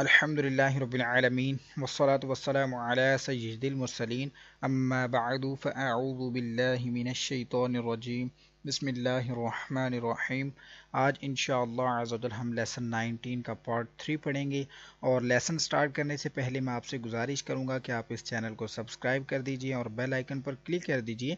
अल्हम्दुलिल्लाहि रब्बिल आलमीन वस्सलातु वस्सलामु अला सय्यिदिल मुरसलीन अम्मा बअदु फ़अऊज़ु बिल्लाहि मिनश शैतानिर रजीम बिस्मिल्लाहिर रहमानिर रहीम। आज इंशाअल्लाह अज़्ज़ा वजल हम लेसन 19 का पार्ट 3 पढ़ेंगे। और लेसन स्टार्ट करने से पहले मैं आपसे गुजारिश करूंगा कि आप इस चैनल को सब्सक्राइब कर दीजिए और बेल आइकन पर क्लिक कर दीजिए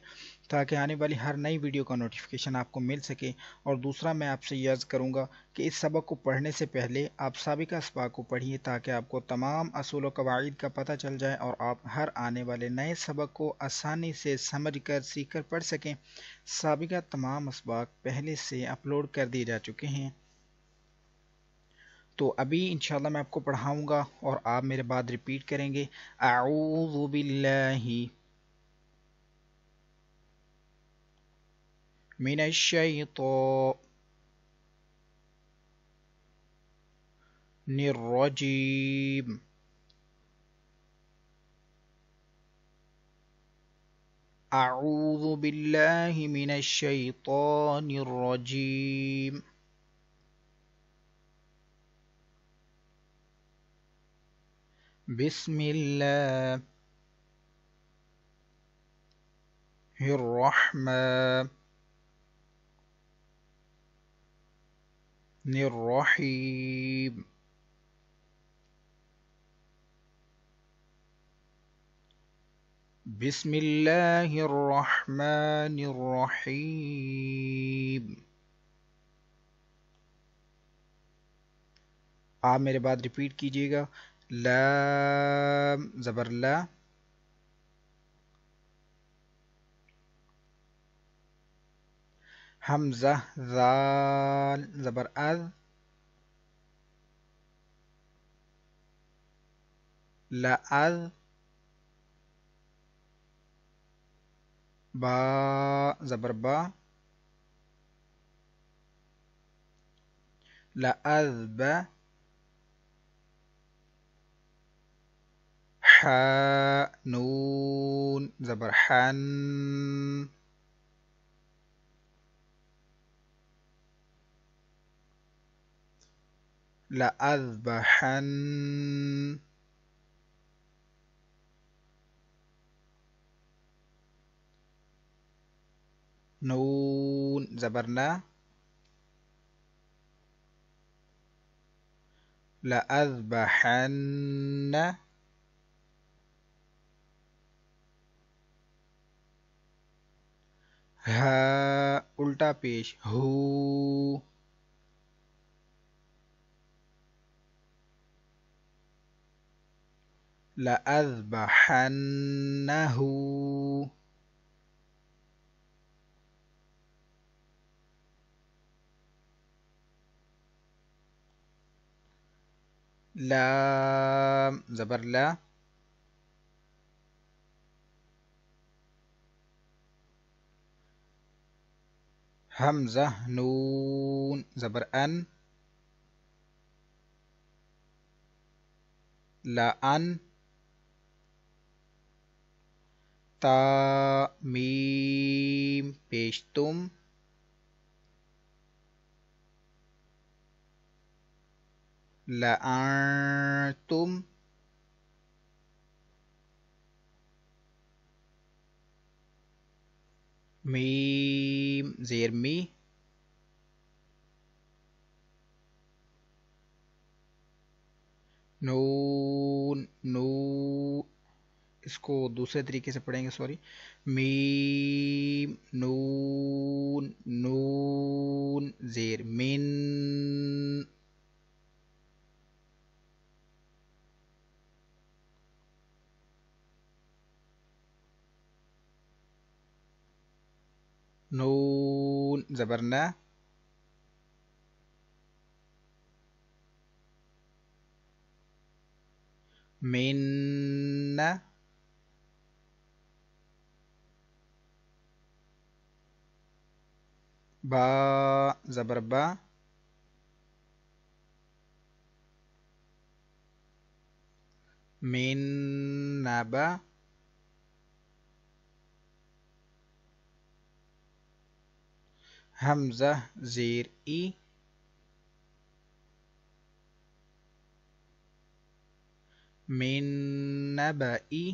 ताकि आने वाली हर नई वीडियो का नोटिफिकेशन आपको मिल सके। और दूसरा, मैं आपसे ये अर्ज़ करूंगा कि इस सबक को पढ़ने से पहले आप साबिका असबाक को पढ़िए ताकि आपको तमाम असूल व कवाइद का पता चल जाए और आप हर आने वाले नए सबक को आसानी से समझ कर सीख कर पढ़ सकें। साबिका तमाम असबाक पहले से अपलोड कर दिए जा चुके हैं। तो अभी इंशाल्लाह मैं आपको पढ़ाऊंगा और आप मेरे बाद रिपीट करेंगे। अऊज़ु बिल्लाहि मिनश शैतानिर रजीम। अऊज़ु बिल्लाहि मिनश शैतानिर रजीम। बिस्मिल्लाहिर्रहमानिर्रहीम। बिस्मिल्लाहिर्रहमानिर्रहीम। आप मेरे बाद रिपीट कीजिएगा। लाम ज़बर ला, हमज़ा ज़ाल ज़बर अज़, लअज़, बा ज़बर बा, लअज़ब, हा नून ज़बर हन, लअज़बहन, नून ज़बर ना, लअज़बहन, हा उल्टा पेश हू, लअज़बहन्नहू, लाम ज़बर ला, हमज़ा नून ज़बर अन, लाअन, ता मीम पेश तुम, लअनतुम, मीम ज़ेर मी, नून नू, इसको दूसरे तरीके से पढ़ेंगे, सॉरी। मीम नून नून ज़ेर मिन, नून ज़बर ना, मिन, बा ज़बर बा, मिन नबा, हमज़ा ज़ेर ई, मिन नबई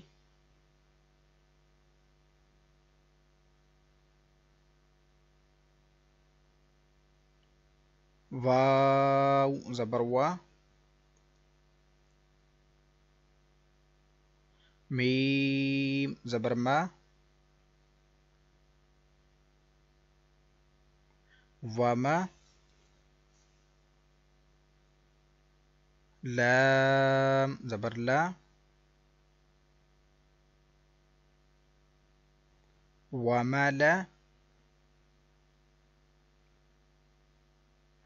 वाव ज़बर वा मीम ज़बर मा वमा लाम ज़बर ला वमाला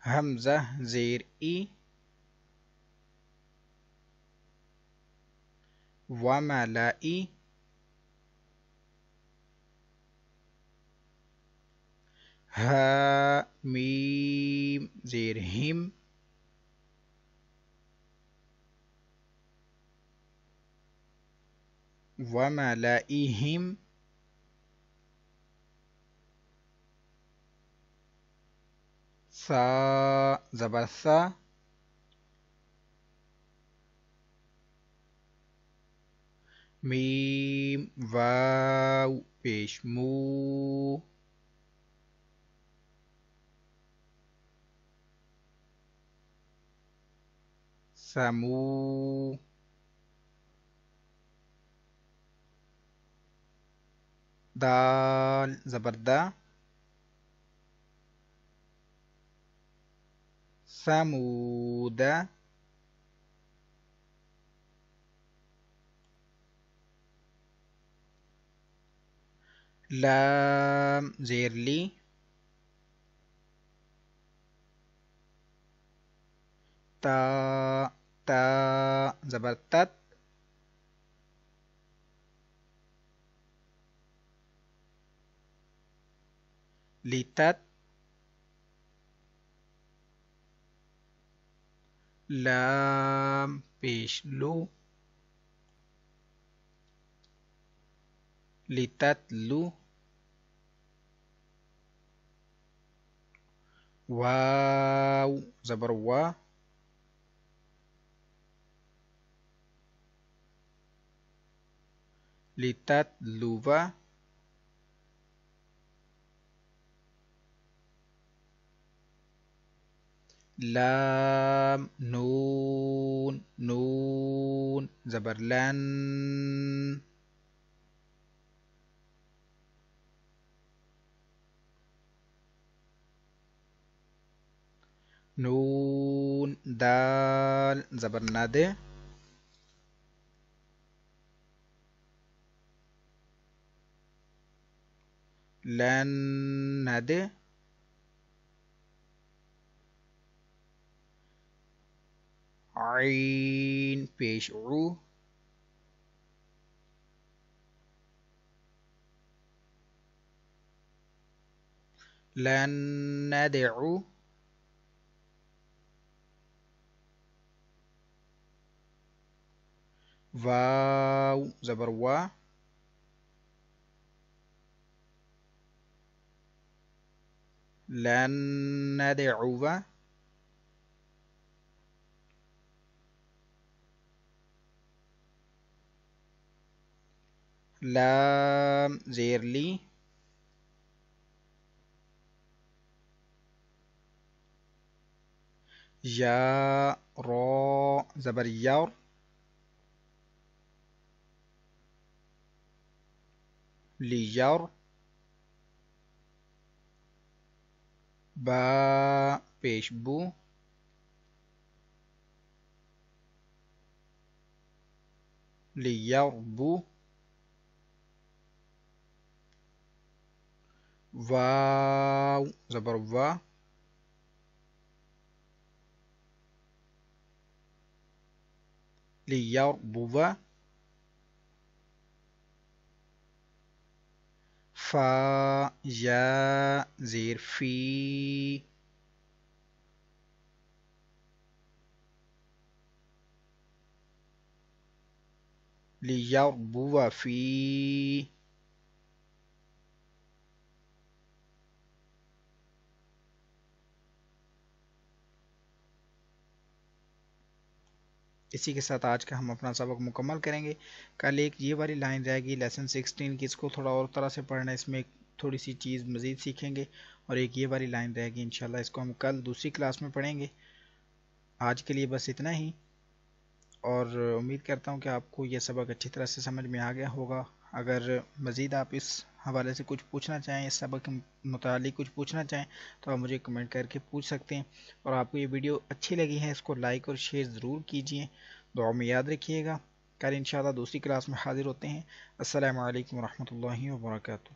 हमज़ा ज़ेर ई वमलाई हा मीम ज़ेर हिम वमलाइहिम सा ज़बर सा मीम वाव पेश मू समू दाल ज़बरदा समूदा लाम ज़ेरली ता ता ज़बरतत लितत लाम पेश लू लिततलू वाव ज़बर वा लिततलुवा लाम नून नून ज़बर लन नून दाल ज़बर नदे लन नदे आइन पेश ऊ लन नदउ वाव ज़बर वा लन नदउवा लाम ज़ेरली या रो ज़बर यौर लियौर बा पेश बू लियौरबू वाव ज़बर वा लियौरबुवा फा या ज़ेर फी लियौरबुवा फी इसी के साथ आज का हम अपना सबक मुकम्मल करेंगे। कल एक ये वाली लाइन रहेगी लेसन 16 की, इसको थोड़ा और तरह से पढ़ना है, इसमें थोड़ी सी चीज़ मज़ीद सीखेंगे। और एक ये वाली लाइन रहेगी इंशाल्लाह, इसको हम कल दूसरी क्लास में पढ़ेंगे। आज के लिए बस इतना ही, और उम्मीद करता हूँ कि आपको यह सबक अच्छी तरह से समझ में आ गया होगा। अगर मज़ीद आप इस हवाले से कुछ पूछना चाहें, इस सबक के मुतालिक कुछ पूछना चाहें, तो आप मुझे कमेंट करके पूछ सकते हैं। और आपको ये वीडियो अच्छी लगी है, इसको लाइक और शेयर ज़रूर कीजिए। दुआ में याद रखिएगा। कल इंशाल्लाह दूसरी क्लास में हाज़िर होते हैं। अस्सलामु अलैकुम रहमतुल्लाहि व बरकातुहू।